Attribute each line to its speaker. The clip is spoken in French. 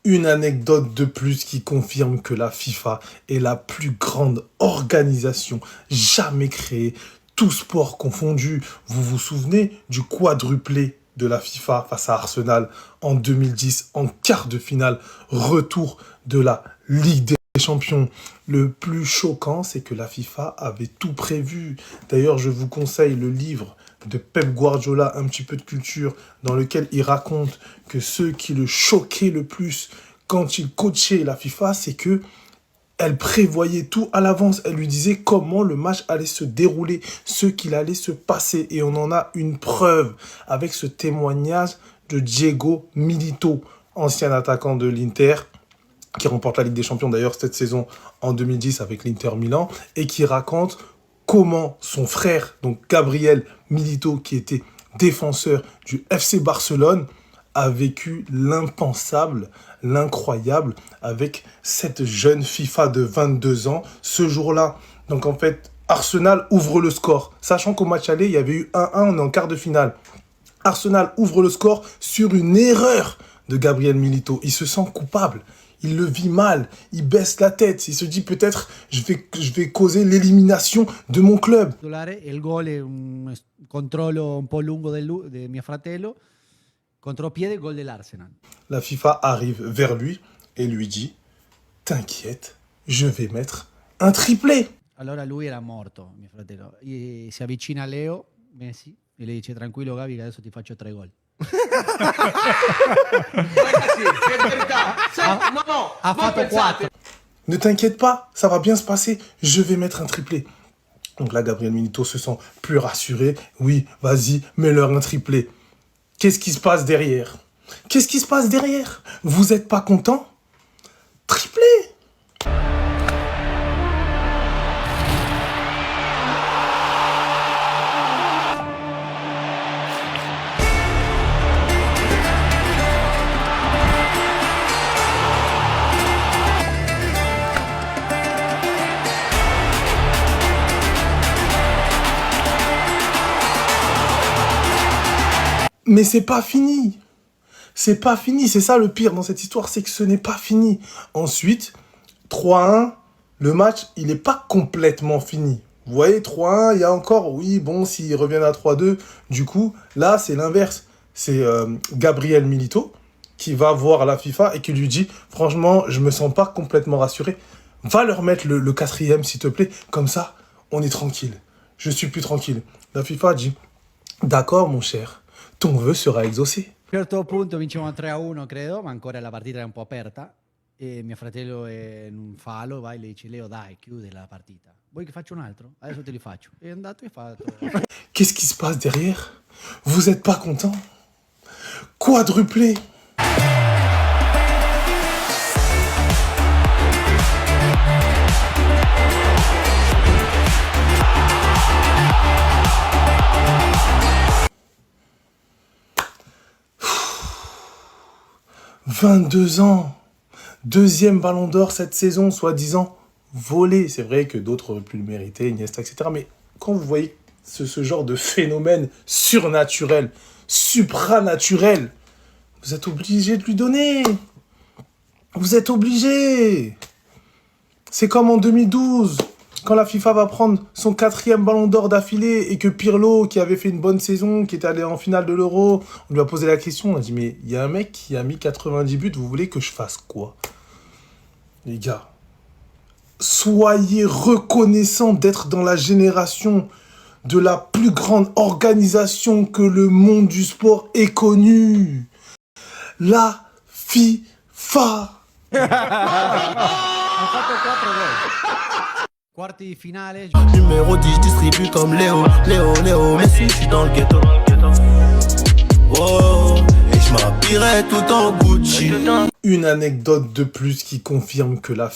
Speaker 1: Une anecdote de plus qui confirme que la FIFA est la plus grande organisation jamais créée, tout sport confondu. Vous vous souvenez du quadruplé de la FIFA face à Arsenal en 2010 en quart de finale, retour de la Ligue des Champions. Le plus choquant, c'est que la FIFA avait tout prévu. D'ailleurs, je vous conseille le livre de Pep Guardiola, un petit peu de culture, dans lequel il raconte que ce qui le choquait le plus quand il coachait la FIFA, c'est que elle prévoyait tout à l'avance. Elle lui disait comment le match allait se dérouler, ce qu'il allait se passer. Et on en a une preuve avec ce témoignage de Diego Milito, ancien attaquant de l'Inter, qui remporte la Ligue des Champions d'ailleurs cette saison en 2010 avec l'Inter Milan, et qui raconte comment son frère, donc Gabriel Milito, qui était défenseur du FC Barcelone, a vécu l'impensable, l'incroyable avec cette jeune FIFA de 22 ans. Ce jour-là, donc en fait, Arsenal ouvre le score. Sachant qu'au match aller, il y avait eu 1-1, on est en quart de finale. Arsenal ouvre le score sur une erreur de Gabriel Milito. Il se sent coupable. Il le vit mal, il baisse la tête, il se dit peut-être je vais causer l'élimination de mon club.
Speaker 2: Il gol è un controllo un po' lungo de mio fratello, contropiede, gol dell'Arsenal.
Speaker 1: La FIFA arrive vers lui et lui dit « T'inquiète, je vais mettre un triplé ».
Speaker 2: Allora lui era morto, mio fratello. E si avvicina a Leo Messi e le dice tranquillo Gabi che adesso ti faccio 3 gol.
Speaker 3: Ragazzi, per verità, no,
Speaker 2: ha
Speaker 3: voi
Speaker 2: fatto
Speaker 3: pensate,
Speaker 2: 4.
Speaker 1: Ne t'inquiète pas, ça va bien se passer, je vais mettre un triplé. Donc là, Gabriel Milito se sent plus rassuré. Oui, vas-y, mets-leur un triplé. Qu'est-ce qui se passe derrière? Qu'est-ce qui se passe derrière? Vous êtes pas content? Triplé! Mais c'est pas fini. C'est pas fini. C'est ça le pire dans cette histoire, c'est que ce n'est pas fini. Ensuite, 3-1, le match, il n'est pas complètement fini. Vous voyez, 3-1, il y a encore, oui, bon, s'ils reviennent à 3-2, du coup, là, c'est l'inverse. C'est Gabriel Milito qui va voir la FIFA et qui lui dit, franchement, je me sens pas complètement rassuré. Va leur mettre le quatrième, s'il te plaît. Comme ça, on est tranquille. Je suis plus tranquille. La FIFA dit, d'accord, mon cher. Ton vœu sera exaucé.
Speaker 2: A un certo punto vinciamo 3-1 credo, ma ancora la partita era un po' aperta e mio fratello è in un fallo, va e le dice Leo dai chiudi la partita. Vuoi che faccio un altro? Adesso te li faccio. È andato e fatto.
Speaker 1: Qu'est-ce qui se passe derrière? Vous êtes pas content? Quadruplé! « 22 ans, deuxième ballon d'or cette saison, soi-disant volé. » C'est vrai que d'autres auraient pu le mériter, Iniesta, etc. Mais quand vous voyez ce genre de phénomène surnaturel, supranaturel, vous êtes obligé de lui donner. Vous êtes obligé. C'est comme en 2012, quand la FIFA va prendre son 4e ballon d'or d'affilée et que Pirlo, qui avait fait une bonne saison, qui était allé en finale de l'Euro, on lui a posé la question, on a dit, mais il y a un mec qui a mis 90 buts, vous voulez que je fasse quoi? Les gars, soyez reconnaissants d'être dans la génération de la plus grande organisation que le monde du sport ait connue. La FIFA.
Speaker 2: Ha fatto 4 gol. Quarti di finale.
Speaker 4: Numéro 10, je distribue comme Léo, Messi, je suis dans le ghetto. Oh, et je m'habillerai tout en Gucci.
Speaker 1: Une anecdote de plus qui confirme que la